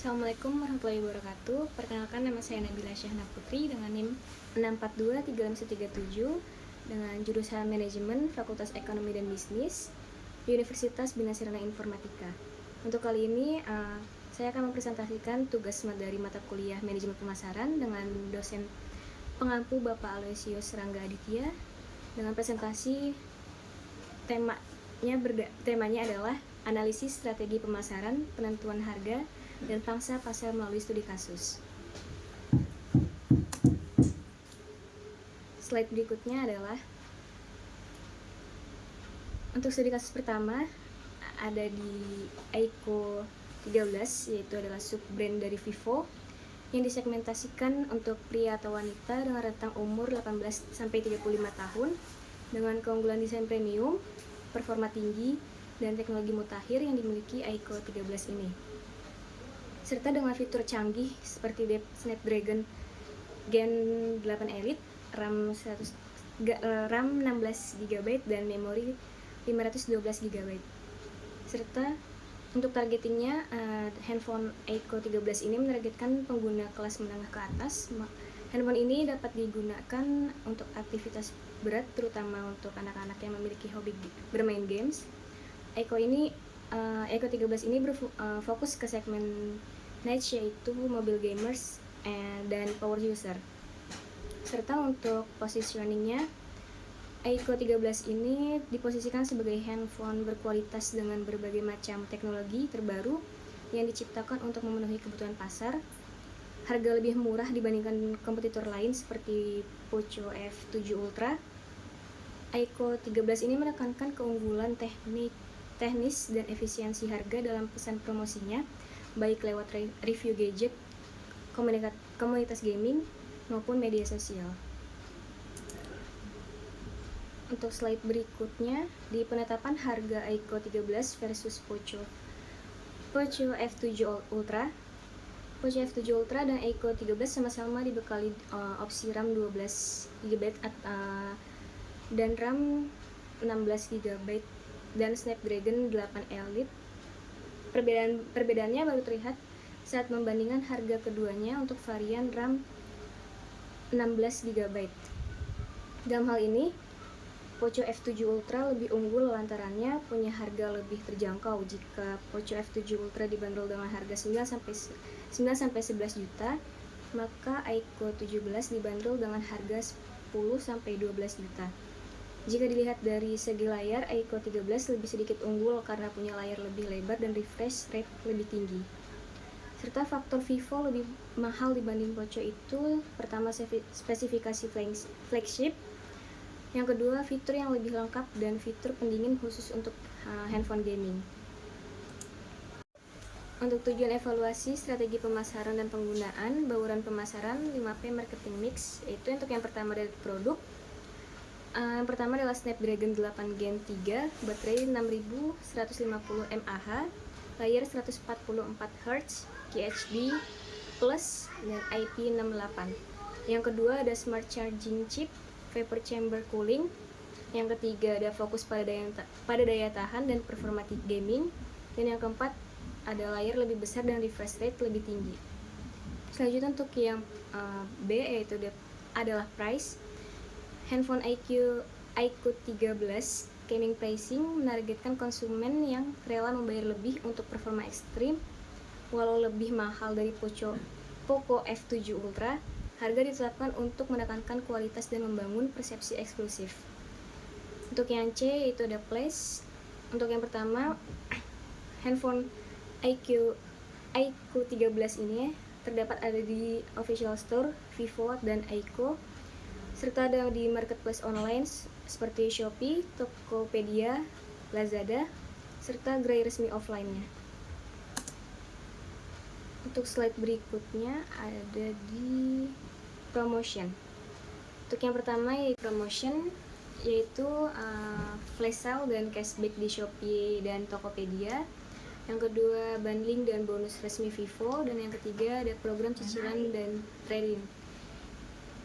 Assalamualaikum warahmatullahi wabarakatuh. Perkenalkan, nama saya Nabila Syahna Putri dengan NIM 6423637 dengan jurusan Manajemen Fakultas Ekonomi dan Bisnis Universitas Bina Sirna Informatika. Untuk kali ini saya akan mempresentasikan tugas dari mata kuliah Manajemen Pemasaran dengan dosen pengampu Bapak Aloysius Rangga Aditya dengan presentasi temanya adalah analisis strategi pemasaran, penentuan harga, dan pangsa pasar melalui studi kasus. Slide berikutnya adalah untuk studi kasus pertama ada di Aiko 13, yaitu adalah sub-brand dari Vivo yang disegmentasikan untuk pria atau wanita dengan rentang umur 18-35 tahun dengan keunggulan desain premium, performa tinggi, dan teknologi mutakhir yang dimiliki Aiko 13 ini, serta dengan fitur canggih seperti Snapdragon Gen 8 Elite, RAM 16GB dan memori 512GB. Serta untuk targetingnya, handphone Aiko 13 ini menargetkan pengguna kelas menengah ke atas. Handphone ini dapat digunakan untuk aktivitas berat, terutama untuk anak-anak yang memiliki hobi bermain games. Aiko 13 ini berfokus ke segmen niche, yaitu mobile gamers dan power user. Serta untuk positioningnya, Aiko 13 ini diposisikan sebagai handphone berkualitas dengan berbagai macam teknologi terbaru yang diciptakan untuk memenuhi kebutuhan pasar. Harga lebih murah dibandingkan kompetitor lain seperti Poco F7 Ultra. Aiko 13 ini menekankan keunggulan teknis dan efisiensi harga dalam pesan promosinya, baik lewat review gadget, komunitas gaming, maupun media sosial. Untuk slide berikutnya, di penetapan harga Aiko 13 versus Poco F7 Ultra. Poco F7 Ultra dan Aiko 13 sama-sama dibekali opsi RAM 12GB dan RAM 16GB dan Snapdragon 8 Elite. Perbedaannya baru terlihat saat membandingkan harga keduanya untuk varian RAM 16GB. Dalam hal ini, Poco F7 Ultra lebih unggul lantarannya punya harga lebih terjangkau. Jika Poco F7 Ultra dibanderol dengan harga 9-11 juta, maka Aiko 17 dibanderol dengan harga 10-12 juta. Jika dilihat dari segi layar, Aiko 13 lebih sedikit unggul karena punya layar lebih lebar dan refresh rate lebih tinggi. Serta faktor Vivo lebih mahal dibanding Poco itu, pertama spesifikasi flagship, yang kedua fitur yang lebih lengkap dan fitur pendingin khusus untuk handphone gaming. Untuk tujuan evaluasi strategi pemasaran dan penggunaan, bauran pemasaran 5P marketing mix, yaitu untuk yang pertama dari produk. Yang pertama adalah Snapdragon 8 Gen 3, baterai 6150 mAh, layar 144Hz, QHD+, dan IP68. Yang kedua ada Smart Charging Chip, Vapor Chamber Cooling. Yang ketiga ada fokus pada daya tahan dan performa gaming. Dan yang keempat ada layar lebih besar dan refresh rate lebih tinggi. Selanjutnya untuk yang B, yaitu adalah price. Handphone Aiko 13 gaming pricing menargetkan konsumen yang rela membayar lebih untuk performa ekstrim. Walau lebih mahal dari Poco F7 Ultra, harga ditetapkan untuk menekankan kualitas dan membangun persepsi eksklusif. Untuk yang C, yaitu ada place. Untuk yang pertama, handphone Aiko 13 ini terdapat ada di official store Vivo dan Aiko, serta ada di marketplace online seperti Shopee, Tokopedia, Lazada, serta gerai resmi offline-nya. Untuk slide berikutnya ada di promotion. Untuk yang pertama yaitu promotion, yaitu flash sale dan cashback di Shopee dan Tokopedia. Yang kedua bundling dan bonus resmi Vivo, dan yang ketiga ada program cicilan dan trade-in.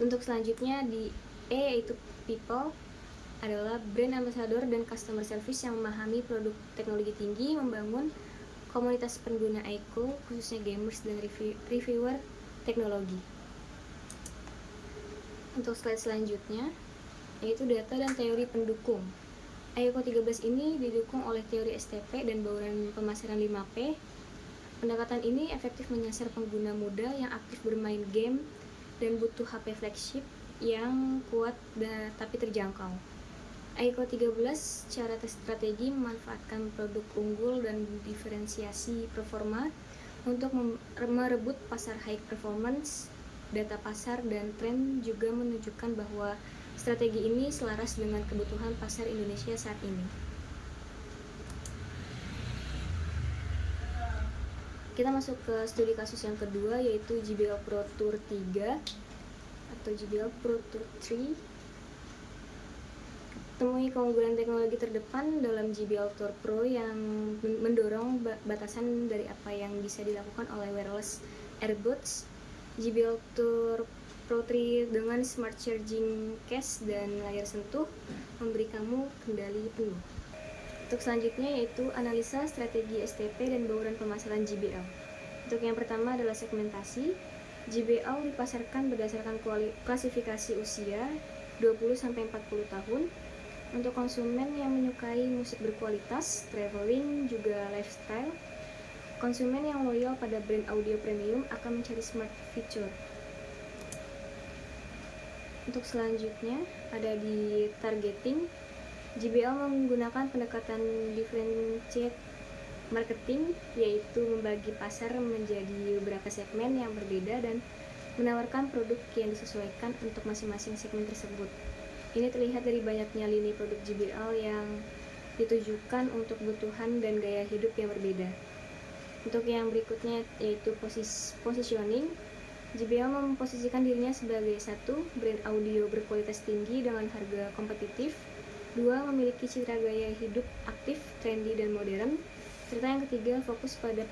Untuk selanjutnya di E, yaitu people, adalah brand ambassador dan customer service yang memahami produk teknologi tinggi, membangun komunitas pengguna Aiko, khususnya gamers dan reviewer teknologi. Untuk slide selanjutnya, yaitu data dan teori pendukung. Aiko 13 ini didukung oleh teori STP dan bauran pemasaran 5P. Pendekatan ini efektif menyasar pengguna muda yang aktif bermain game dan butuh HP flagship yang kuat tapi terjangkau. Aiko 13 cara strategi memanfaatkan produk unggul dan diferensiasi performa untuk merebut pasar high performance. Data pasar dan tren juga menunjukkan bahwa strategi ini selaras dengan kebutuhan pasar Indonesia saat ini. Kita masuk ke studi kasus yang kedua, yaitu JBL Pro Tour 3 atau JBL Pro Tour 3. Temui keunggulan teknologi terdepan dalam JBL Tour Pro yang mendorong batasan dari apa yang bisa dilakukan oleh wireless earbuds. JBL Tour Pro 3 dengan smart charging case dan layar sentuh memberi kamu kendali penuh. Untuk selanjutnya yaitu analisa strategi STP dan bauran pemasaran JBL. Untuk yang pertama adalah segmentasi. JBL dipasarkan berdasarkan klasifikasi usia 20-40 tahun. Untuk konsumen yang menyukai musik berkualitas, traveling, juga lifestyle, konsumen yang loyal pada brand audio premium akan mencari smart feature. Untuk selanjutnya ada di targeting. JBL menggunakan pendekatan differentiate marketing, yaitu membagi pasar menjadi beberapa segmen yang berbeda dan menawarkan produk yang disesuaikan untuk masing-masing segmen tersebut. Ini terlihat dari banyaknya lini produk JBL yang ditujukan untuk kebutuhan dan gaya hidup yang berbeda. Untuk yang berikutnya yaitu positioning. JBL memposisikan dirinya sebagai 1. Brand audio berkualitas tinggi dengan harga kompetitif. 2. Memiliki citra gaya hidup aktif, trendy, dan modern. Serta yang ketiga, fokus pada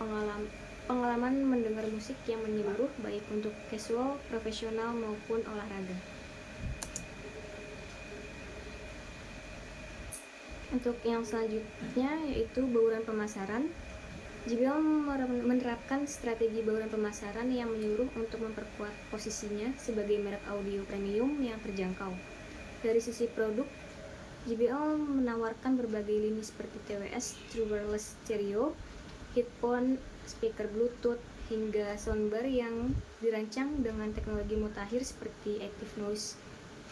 pengalaman mendengar musik yang menyeluruh, baik untuk casual, profesional, maupun olahraga. Untuk yang selanjutnya yaitu bauran pemasaran. JBL menerapkan strategi bauran pemasaran yang menyeluruh untuk memperkuat posisinya sebagai merek audio premium yang terjangkau. Dari sisi produk, JBL menawarkan berbagai lini seperti TWS, True Wireless Stereo, headphone, speaker Bluetooth, hingga soundbar yang dirancang dengan teknologi mutakhir seperti Active Noise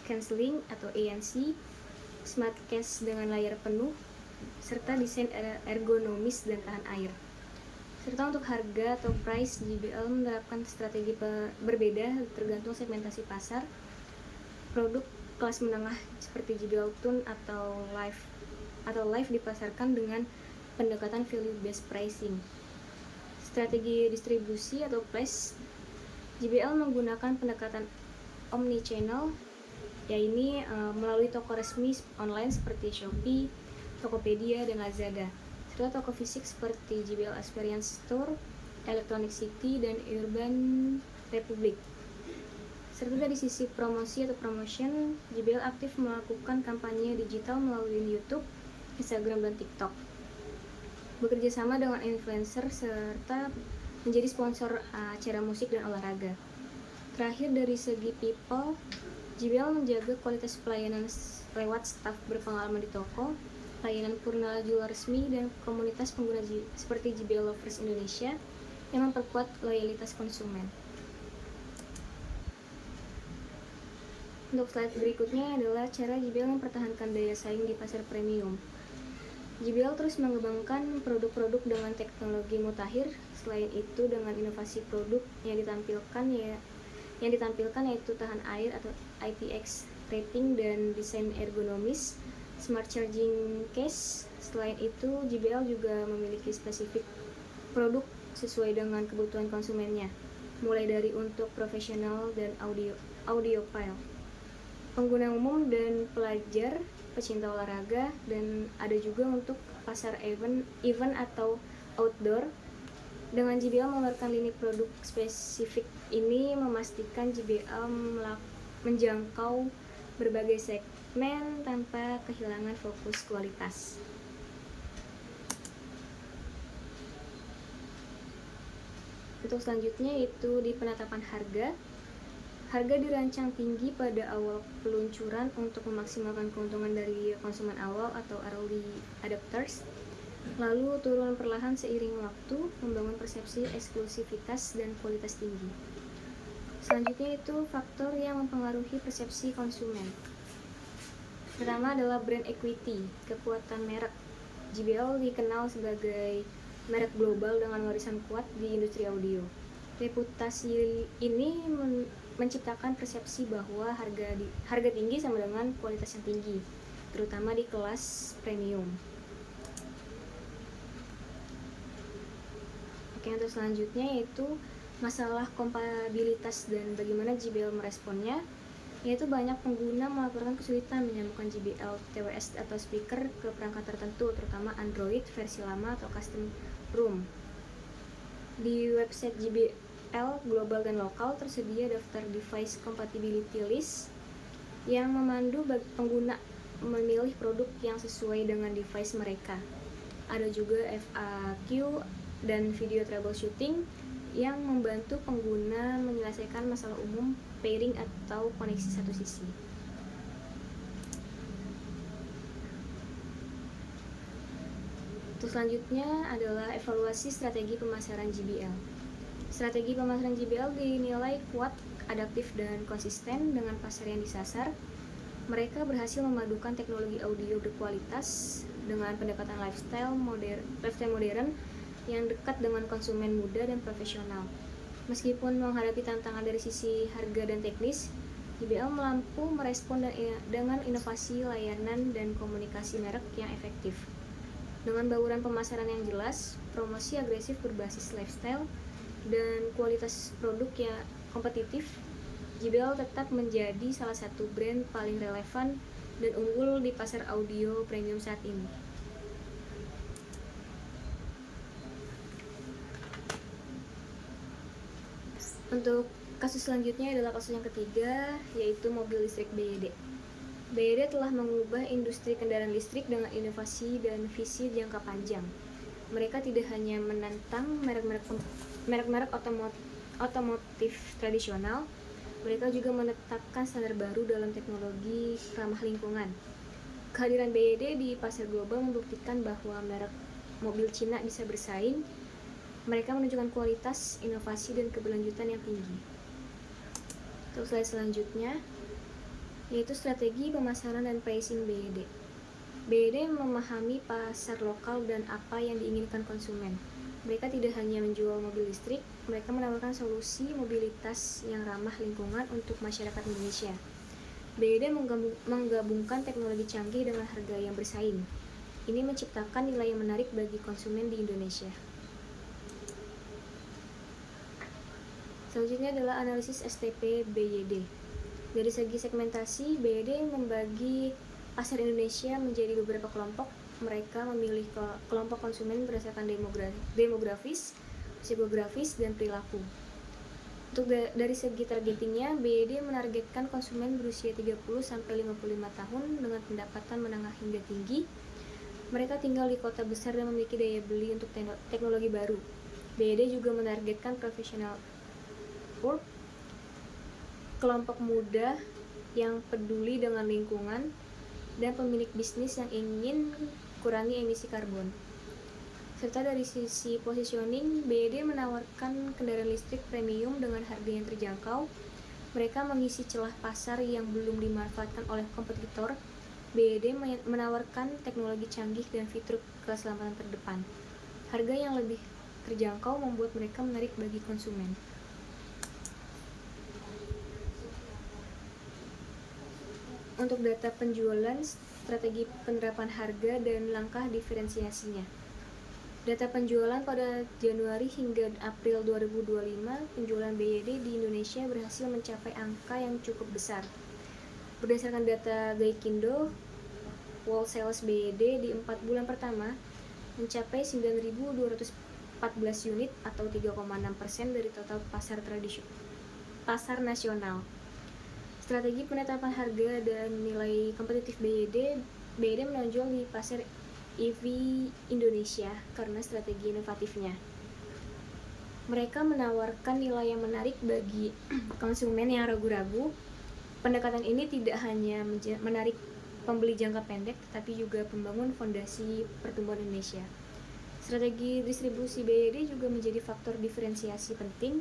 Cancelling atau ANC, smart case dengan layar penuh, serta desain ergonomis dan tahan air. Serta untuk harga atau price, JBL menerapkan strategi berbeda tergantung segmentasi pasar. Produk kelas menengah seperti JBL Tune atau Live dipasarkan dengan pendekatan value based pricing. Strategi distribusi atau place, JBL menggunakan pendekatan omni-channel, yaitu melalui toko resmi online seperti Shopee, Tokopedia, dan Lazada, serta toko fisik seperti JBL Experience Store, Electronic City, dan Urban Republic. Serta dari sisi promosi atau promotion, JBL aktif melakukan kampanye digital melalui YouTube, Instagram, dan TikTok. Bekerja sama dengan influencer serta menjadi sponsor acara musik dan olahraga. Terakhir dari segi people, JBL menjaga kualitas pelayanan lewat staf berpengalaman di toko, layanan purna jual resmi, dan komunitas pengguna seperti JBL Lovers Indonesia yang memperkuat loyalitas konsumen. Untuk slide berikutnya adalah cara JBL mempertahankan daya saing di pasar premium. JBL terus mengembangkan produk-produk dengan teknologi mutakhir. Selain itu, dengan inovasi produk yang ditampilkan yaitu tahan air atau IPX rating dan desain ergonomis, smart charging case. Selain itu, JBL juga memiliki spesifik produk sesuai dengan kebutuhan konsumennya, mulai dari untuk profesional dan audiophile, pengguna umum dan pelajar, pecinta olahraga, dan ada juga untuk pasar event atau outdoor. Dengan JBL mengeluarkan lini produk spesifik ini memastikan JBL menjangkau berbagai segmen tanpa kehilangan fokus kualitas. Untuk selanjutnya itu di penetapan harga. Harga dirancang tinggi pada awal peluncuran untuk memaksimalkan keuntungan dari konsumen awal atau early adopters, lalu turun perlahan seiring waktu, membangun persepsi eksklusivitas dan kualitas tinggi. Selanjutnya itu faktor yang mempengaruhi persepsi konsumen. Pertama adalah brand equity, kekuatan merek. JBL dikenal sebagai merek global dengan warisan kuat di industri audio. Reputasi ini menciptakan persepsi bahwa harga tinggi sama dengan kualitas yang tinggi, terutama di kelas premium. Oke, untuk selanjutnya yaitu masalah kompatibilitas dan bagaimana JBL meresponnya, yaitu banyak pengguna melaporkan kesulitan menyambungkan JBL TWS atau speaker ke perangkat tertentu, terutama Android versi lama atau custom ROM. Di website JBL global dan lokal tersedia daftar device compatibility list yang memandu bagi pengguna memilih produk yang sesuai dengan device mereka. Ada juga FAQ dan video troubleshooting yang membantu pengguna menyelesaikan masalah umum pairing atau koneksi satu sisi. Untuk selanjutnya adalah evaluasi strategi pemasaran JBL. Strategi pemasaran JBL dinilai kuat, adaptif, dan konsisten dengan pasar yang disasar. Mereka berhasil memadukan teknologi audio berkualitas dengan pendekatan lifestyle modern yang dekat dengan konsumen muda dan profesional. Meskipun menghadapi tantangan dari sisi harga dan teknis, JBL mampu merespon dengan inovasi layanan dan komunikasi merek yang efektif. Dengan bauran pemasaran yang jelas, promosi agresif berbasis lifestyle, dan kualitas produk yang kompetitif, JBL tetap menjadi salah satu brand paling relevan dan unggul di pasar audio premium saat ini. Untuk kasus selanjutnya adalah kasus yang ketiga, yaitu mobil listrik BYD. BYD telah mengubah industri kendaraan listrik dengan inovasi dan visi jangka panjang. Mereka tidak hanya menantang merek-merek otomotif tradisional, mereka juga menetapkan standar baru dalam teknologi ramah lingkungan. Kehadiran BYD di pasar global membuktikan bahwa merek mobil Cina bisa bersaing. Mereka menunjukkan kualitas, inovasi, dan keberlanjutan yang tinggi. Untuk slide selanjutnya, yaitu strategi pemasaran dan pricing BYD. BYD memahami pasar lokal dan apa yang diinginkan konsumen. Mereka tidak hanya menjual mobil listrik, mereka menawarkan solusi mobilitas yang ramah lingkungan untuk masyarakat Indonesia. BYD menggabungkan teknologi canggih dengan harga yang bersaing. Ini menciptakan nilai yang menarik bagi konsumen di Indonesia. Selanjutnya adalah analisis STP BYD. Dari segi segmentasi, BYD membagi pasar Indonesia menjadi beberapa kelompok. Mereka memilih kelompok konsumen berdasarkan demografis, psikografis, dan perilaku. Untuk dari segi targetingnya, BYD menargetkan konsumen berusia 30-55 tahun dengan pendapatan menengah hingga tinggi. Mereka tinggal di kota besar dan memiliki daya beli untuk teknologi baru. BYD juga menargetkan profesional kelompok muda yang peduli dengan lingkungan, dan pemilik bisnis yang ingin kurangi emisi karbon. Serta dari sisi positioning, BYD menawarkan kendaraan listrik premium dengan harga yang terjangkau. Mereka mengisi celah pasar yang belum dimanfaatkan oleh kompetitor. BYD menawarkan teknologi canggih dan fitur keselamatan terdepan. Harga yang lebih terjangkau membuat mereka menarik bagi konsumen. Untuk data penjualan, strategi penerapan harga, dan langkah diferensiasinya. Data penjualan pada Januari hingga April 2025, penjualan BYD di Indonesia berhasil mencapai angka yang cukup besar. Berdasarkan data Gaikindo, wall sales BYD di 4 bulan pertama mencapai 9.214 unit atau 3,6% dari total pasar nasional. Strategi penetapan harga dan nilai kompetitif BYD menonjol di pasar EV Indonesia karena strategi inovatifnya. Mereka menawarkan nilai yang menarik bagi konsumen yang ragu-ragu. Pendekatan ini tidak hanya menarik pembeli jangka pendek, tetapi juga membangun fondasi pertumbuhan Indonesia. Strategi distribusi BYD juga menjadi faktor diferensiasi penting.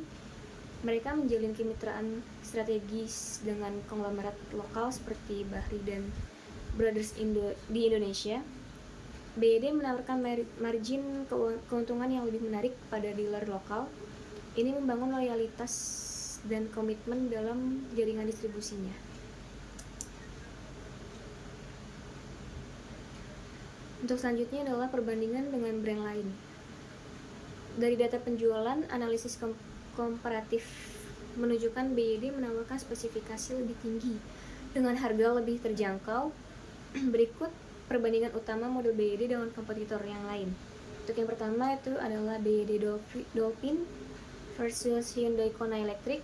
Mereka menjalin kemitraan strategis dengan konglomerat lokal seperti Bahri dan Brothers di Indonesia. BYD menawarkan margin keuntungan yang lebih menarik pada dealer lokal. Ini membangun loyalitas dan komitmen dalam jaringan distribusinya. Untuk selanjutnya adalah perbandingan dengan brand lain. Dari data penjualan, analisis komparatif menunjukkan BYD menawarkan spesifikasi lebih tinggi dengan harga lebih terjangkau. Berikut perbandingan utama model BYD dengan kompetitor yang lain. Untuk yang pertama itu adalah BYD Dolphin versus Hyundai Kona Electric.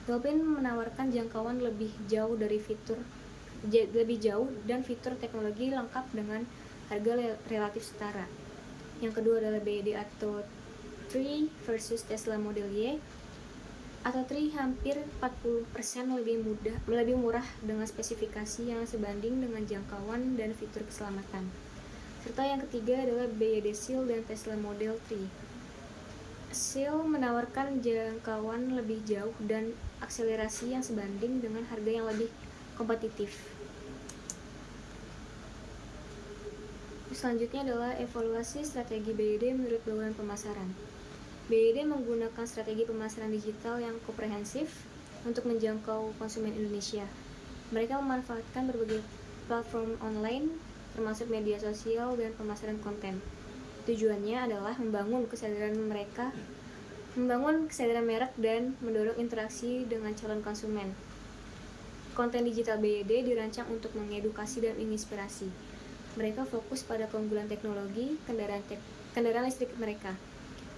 Dolphin menawarkan jangkauan lebih jauh dan fitur teknologi lengkap dengan harga relatif setara. Yang kedua adalah BYD Atto 3 versus Tesla Model Y. Atto 3 hampir 40% lebih murah dengan spesifikasi yang sebanding dengan jangkauan dan fitur keselamatan. Serta yang ketiga adalah BYD Seal dan Tesla Model 3. Seal menawarkan jangkauan lebih jauh dan akselerasi yang sebanding dengan harga yang lebih kompetitif. Selanjutnya adalah evaluasi strategi BYD menurut bauran pemasaran. BYD menggunakan strategi pemasaran digital yang komprehensif untuk menjangkau konsumen Indonesia. Mereka memanfaatkan berbagai platform online, termasuk media sosial dan pemasaran konten. Tujuannya adalah membangun kesadaran merek dan mendorong interaksi dengan calon konsumen. Konten digital BYD dirancang untuk mengedukasi dan menginspirasi. Mereka fokus pada keunggulan teknologi kendaraan listrik mereka.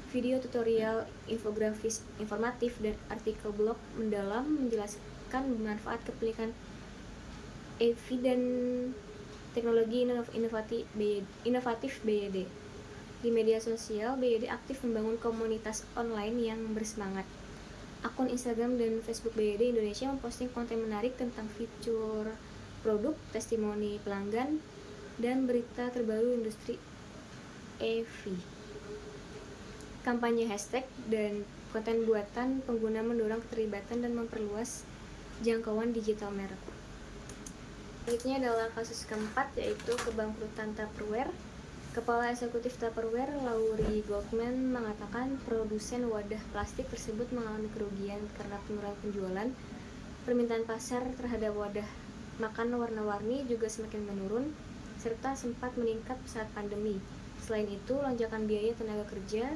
Video tutorial, infografis informatif, dan artikel blog mendalam menjelaskan manfaat kepemilikan EV dan teknologi inovatif BYD. Di media sosial, BYD aktif membangun komunitas online yang bersemangat. Akun Instagram dan Facebook BYD Indonesia memposting konten menarik tentang fitur produk, testimoni pelanggan, dan berita terbaru industri EV. Kampanye hashtag dan konten buatan pengguna mendorong keterlibatan dan memperluas jangkauan digital merek. Selanjutnya adalah kasus keempat, yaitu kebangkrutan Tupperware. Kepala Eksekutif Tupperware, Laurie Goldman, mengatakan produsen wadah plastik tersebut mengalami kerugian karena penurunan penjualan. Permintaan pasar terhadap wadah makan warna-warni juga semakin menurun, serta sempat meningkat saat pandemi. Selain itu, lonjakan biaya tenaga kerja,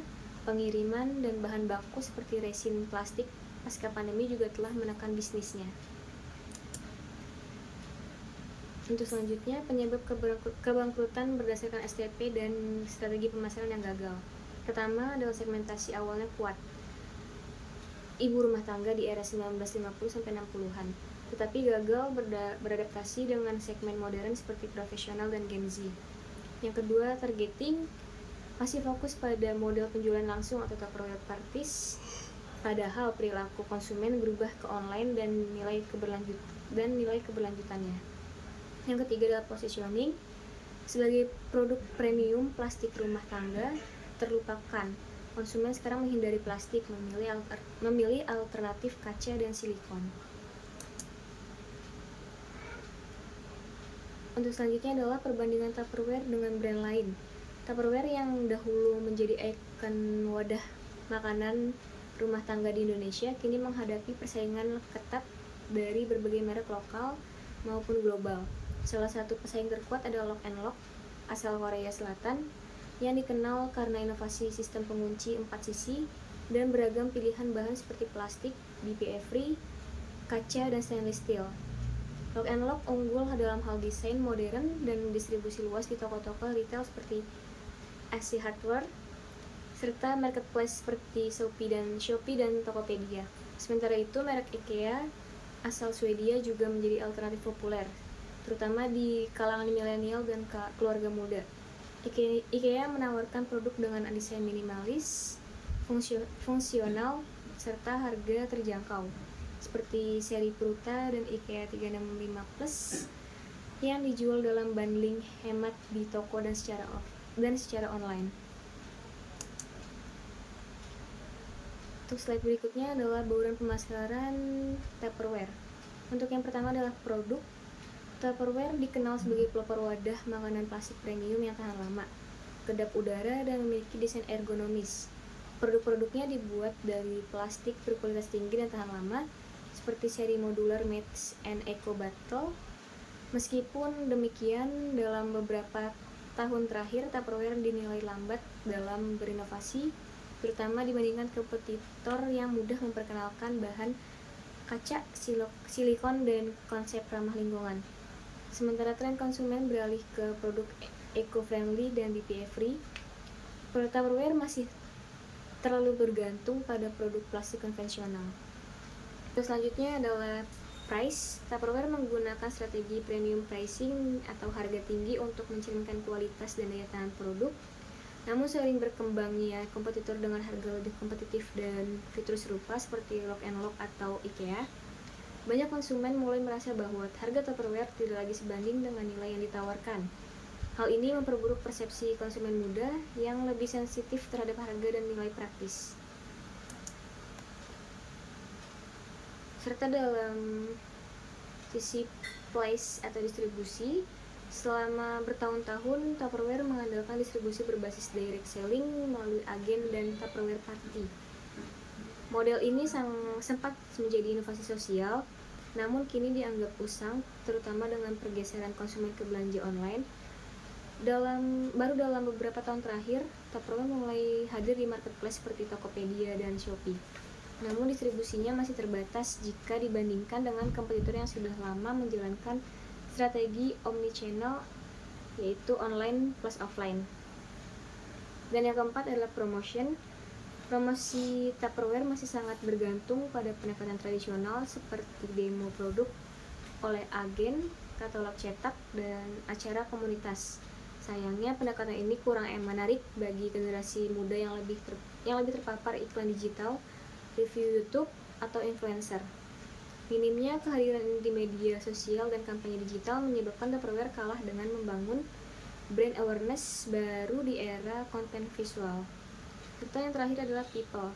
pengiriman, dan bahan baku seperti resin plastik pasca pandemi juga telah menekan bisnisnya. Untuk selanjutnya, penyebab kebangkrutan berdasarkan STP dan strategi pemasaran yang gagal. Pertama adalah segmentasi awalnya kuat, ibu rumah tangga di era 1950-60-an, tetapi gagal beradaptasi dengan segmen modern seperti profesional dan Gen Z. Yang kedua, targeting masih fokus pada model penjualan langsung atau third parties, padahal perilaku konsumen berubah ke online dan nilai keberlanjutannya. Yang ketiga adalah positioning. Sebagai produk premium plastik rumah tangga terlupakan. Konsumen sekarang menghindari plastik, memilih alternatif kaca dan silikon. Untuk selanjutnya adalah perbandingan Tupperware dengan brand lain. Tupperware yang dahulu menjadi ikon wadah makanan rumah tangga di Indonesia kini menghadapi persaingan ketat dari berbagai merek lokal maupun global. Salah satu pesaing terkuat adalah Lock & Lock asal Korea Selatan yang dikenal karena inovasi sistem pengunci 4 sisi dan beragam pilihan bahan seperti plastik, BPA-free, kaca, dan stainless steel. Lock & Lock unggul dalam hal desain modern dan distribusi luas di toko-toko retail seperti AC Hardware, serta marketplace seperti Shopee dan Tokopedia. Sementara itu, merek IKEA asal Swedia juga menjadi alternatif populer, terutama di kalangan milenial dan keluarga muda. IKEA menawarkan produk dengan desain minimalis, fungsional, serta harga terjangkau, seperti seri Pruta dan IKEA 365 Plus yang dijual dalam bundling hemat di toko dan secara online. Untuk slide berikutnya adalah bauran pemasaran Tupperware. Untuk yang pertama adalah produk. Tupperware dikenal sebagai pelopor wadah makanan plastik premium yang tahan lama, kedap udara, dan memiliki desain ergonomis. Produk-produknya dibuat dari plastik berkualitas tinggi dan tahan lama, seperti seri modular Max and Eco Bottle. Meskipun demikian, dalam beberapa tahun terakhir, Tupperware dinilai lambat dalam berinovasi, terutama dibandingkan kompetitor yang mudah memperkenalkan bahan kaca, silikon, dan konsep ramah lingkungan. Sementara tren konsumen beralih ke produk eco-friendly dan BPA-free, produk Tupperware masih terlalu bergantung pada produk plastik konvensional. Terus selanjutnya adalah price. Tupperware menggunakan strategi premium pricing atau harga tinggi untuk mencerminkan kualitas dan daya tahan produk. Namun seiring berkembangnya kompetitor dengan harga lebih kompetitif dan fitur serupa seperti Lock and Lock atau IKEA, banyak konsumen mulai merasa bahwa harga Tupperware tidak lagi sebanding dengan nilai yang ditawarkan. Hal ini memperburuk persepsi konsumen muda yang lebih sensitif terhadap harga dan nilai praktis. Serta dalam sisi price atau distribusi, selama bertahun-tahun Tupperware mengandalkan distribusi berbasis direct selling melalui agen dan Tupperware Party. Model ini sempat menjadi inovasi sosial, namun kini dianggap usang, terutama dengan pergeseran konsumen ke belanja online. Baru dalam beberapa tahun terakhir, Tupperware mulai hadir di marketplace seperti Tokopedia dan Shopee. Namun distribusinya masih terbatas jika dibandingkan dengan kompetitor yang sudah lama menjalankan strategi omnichannel, yaitu online plus offline. Dan yang keempat adalah promotion. Promosi Tupperware masih sangat bergantung pada pendekatan tradisional seperti demo produk oleh agen, katalog cetak, dan acara komunitas. Sayangnya pendekatan ini kurang menarik bagi generasi muda yang lebih terpapar iklan digital, review YouTube, atau influencer. Minimnya kehadiran di media sosial dan kampanye digital menyebabkan Tupperware kalah dengan membangun brand awareness baru di era konten visual. Serta yang terakhir adalah people.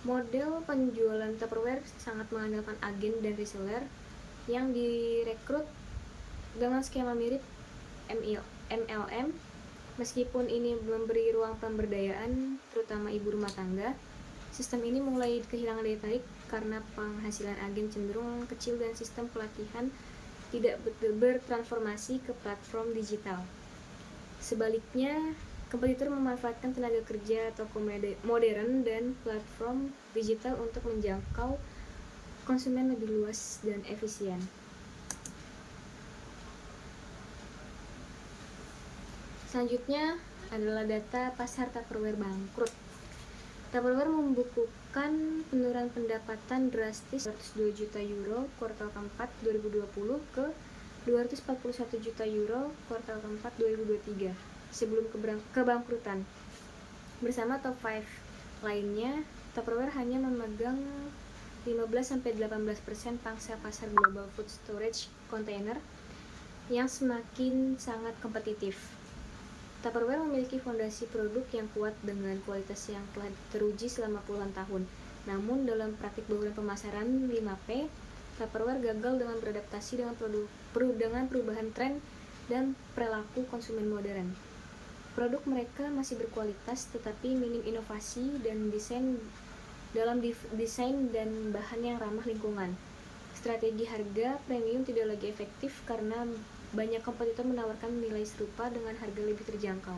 Model penjualan Tupperware sangat mengandalkan agen dan reseller yang direkrut dengan skema mirip MLM. Meskipun ini memberi ruang pemberdayaan, terutama ibu rumah tangga, sistem ini mulai kehilangan daya tarik karena penghasilan agen cenderung kecil dan sistem pelatihan tidak bertransformasi ke platform digital. Sebaliknya, kompetitor memanfaatkan tenaga kerja toko modern dan platform digital untuk menjangkau konsumen lebih luas dan efisien. Selanjutnya adalah data pasar Tupperware bangkrut. Tupperware membukukan penurunan pendapatan drastis 102 juta euro kuartal keempat 2020 ke 241 juta euro kuartal keempat 2023 sebelum kebangkrutan. Bersama top 5 lainnya, Tupperware hanya memegang 15-18% pangsa pasar global food storage container yang semakin sangat kompetitif. Tupperware memiliki fondasi produk yang kuat dengan kualitas yang telah teruji selama puluhan tahun. Namun dalam praktik bauran pemasaran 5P, Tupperware gagal dengan beradaptasi dengan perubahan tren dan perilaku konsumen modern. Produk mereka masih berkualitas tetapi minim inovasi dan desain dan bahan yang ramah lingkungan. Strategi harga premium tidak lagi efektif karena banyak kompetitor menawarkan nilai serupa dengan harga lebih terjangkau.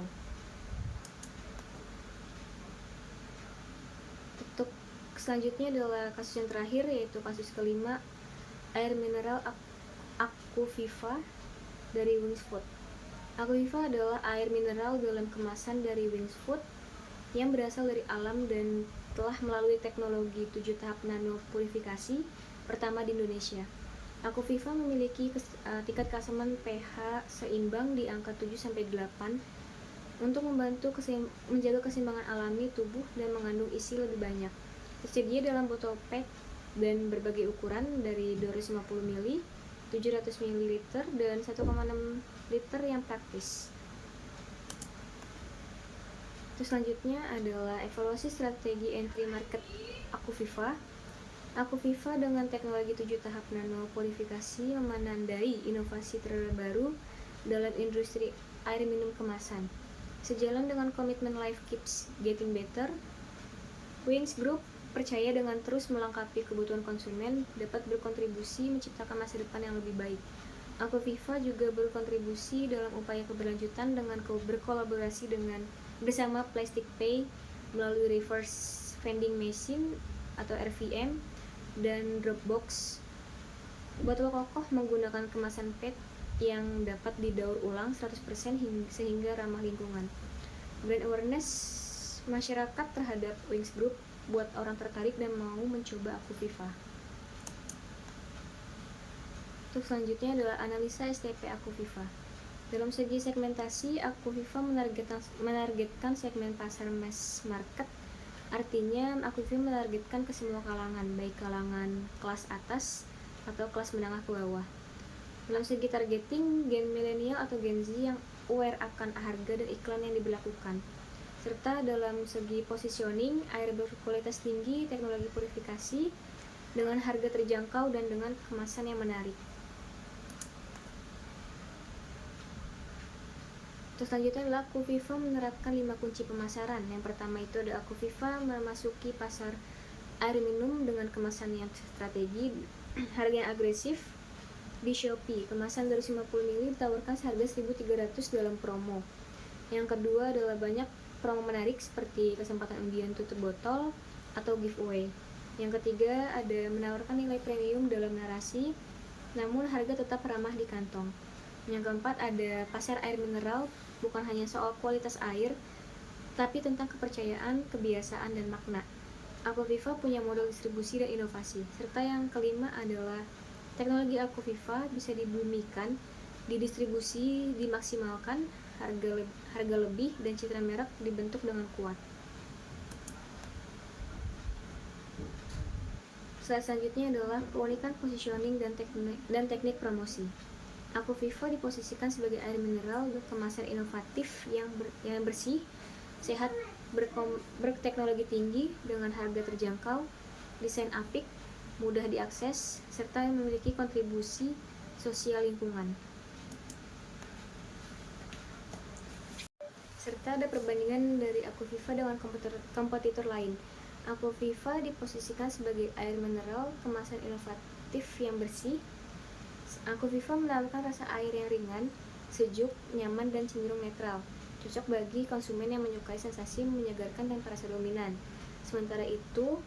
Untuk selanjutnya adalah kasus yang terakhir, yaitu kasus kelima, air mineral Aquaviva dari Wings Food. Aquaviva adalah air mineral dalam kemasan dari Wings Food yang berasal dari alam dan telah melalui teknologi 7 tahap nano purifikasi pertama di Indonesia. Aquaviva memiliki tingkat keasaman pH seimbang di angka 7-8 untuk membantu menjaga keseimbangan alami tubuh dan mengandung isi lebih banyak. Tersedia dalam botol PET dan berbagai ukuran dari 250 ml, 700 ml, dan 1,6 liter yang praktis. Terus selanjutnya adalah evaluasi strategi entry market Aquaviva. Aquaviva dengan teknologi 7 tahap nanopolifikasi menandai inovasi terbaru dalam industri air minum kemasan. Sejalan dengan komitmen Life Keeps Getting Better, Wings Group percaya dengan terus melengkapi kebutuhan konsumen dapat berkontribusi menciptakan masa depan yang lebih baik. Aquaviva juga berkontribusi dalam upaya keberlanjutan dengan berkolaborasi bersama Plastic Pay melalui Reverse Vending Machine atau RVM dan Dropbox. Botol kokoh menggunakan kemasan PET yang dapat didaur ulang 100% sehingga ramah lingkungan. Brand awareness masyarakat terhadap Wings Group buat orang tertarik dan mau mencoba Aquaviva. Untuk selanjutnya adalah analisa STP Aquaviva. Dalam segi segmentasi, Aquaviva menargetkan segmen pasar mass market. Artinya, Aquaviva menargetkan ke semua kalangan, baik kalangan kelas atas atau kelas menengah ke bawah. Dalam segi targeting, gen milenial atau Gen Z yang aware akan harga dan iklan yang diberlakukan. Serta dalam segi positioning, air berkualitas tinggi, teknologi purifikasi, dengan harga terjangkau dan dengan kemasan yang menarik. Terus selanjutnya adalah Aquaviva menerapkan 5 kunci pemasaran. Yang pertama itu ada Aquaviva memasuki pasar air minum dengan kemasan yang strategi, harga yang agresif. Di Shopee, kemasan 250 ml ditawarkan seharga 1.300 dalam promo. Yang kedua adalah banyak promo menarik seperti kesempatan undian tutup botol atau giveaway. Yang ketiga ada menawarkan nilai premium dalam narasi, namun harga tetap ramah di kantong. Yang keempat ada pasar air mineral, bukan hanya soal kualitas air, tapi tentang kepercayaan, kebiasaan, dan makna. Aquaviva punya model distribusi dan inovasi. Serta yang kelima adalah teknologi Aquaviva bisa dibumikan, didistribusi, dimaksimalkan, harga lebih, dan citra merek dibentuk dengan kuat. Slide selanjutnya adalah keunikan positioning dan teknik promosi. Aquaviva diposisikan sebagai air mineral berkemasan inovatif yang bersih, sehat, berteknologi tinggi dengan harga terjangkau, desain apik, mudah diakses, serta memiliki kontribusi sosial lingkungan. Serta ada perbandingan dari Aquaviva dengan kompetitor lain. Aquaviva diposisikan sebagai air mineral kemasan inovatif yang bersih. Aquaviva menawarkan rasa air yang ringan, sejuk, nyaman, dan cenderung netral, cocok bagi konsumen yang menyukai sensasi menyegarkan tanpa rasa dominan. Sementara itu,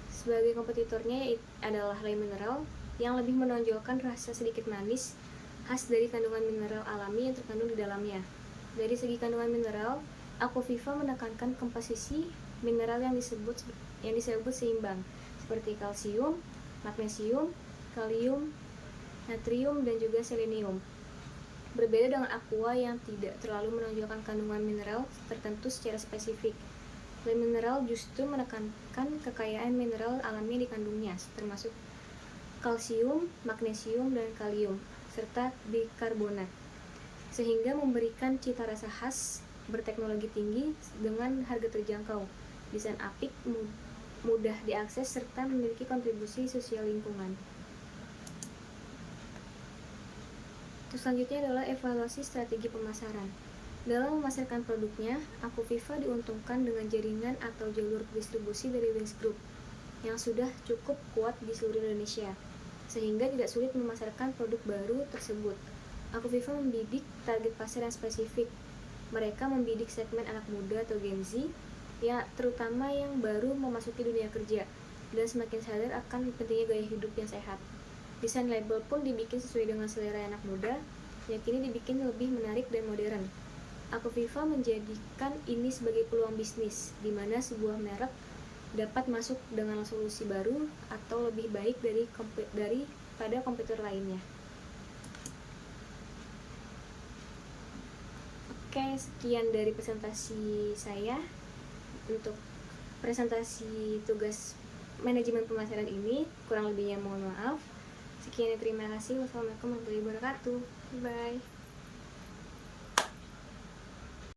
sebagai kompetitornya adalah Lime Mineral yang lebih menonjolkan rasa sedikit manis khas dari kandungan mineral alami yang terkandung di dalamnya. Dari segi kandungan mineral, Aquaviva menekankan komposisi mineral yang disebut seimbang, seperti kalsium, magnesium, kalium, natrium, dan juga selenium. Berbeda dengan Aqua yang tidak terlalu menonjolkan kandungan mineral tertentu secara spesifik. Lime Mineral justru menekankan kekayaan mineral alami yang dikandungnya, termasuk kalsium, magnesium, dan kalium, serta bikarbonat, sehingga memberikan cita rasa khas, berteknologi tinggi, dengan harga terjangkau, desain apik, mudah diakses, serta memiliki kontribusi sosial lingkungan. Terus selanjutnya adalah evaluasi strategi pemasaran. Dalam memasarkan produknya, Aquaviva diuntungkan dengan jaringan atau jalur distribusi dari Wings Group yang sudah cukup kuat di seluruh Indonesia, sehingga tidak sulit memasarkan produk baru tersebut. Aquaviva membidik target pasar yang spesifik. Mereka membidik segmen anak muda atau Gen Z, ya terutama yang baru memasuki dunia kerja dan semakin sadar akan pentingnya gaya hidup yang sehat. Desain label pun dibikin sesuai dengan selera anak muda, yang kini dibikin lebih menarik dan modern. Aquaviva menjadikan ini sebagai peluang bisnis, di mana sebuah merek dapat masuk dengan solusi baru atau lebih baik daripada kompetitor lainnya. Oke, sekian dari presentasi saya untuk presentasi tugas manajemen pemasaran ini. Kurang lebihnya mohon maaf. Sekian, terima kasih. Wassalamualaikum warahmatullahi wabarakatuh. Bye.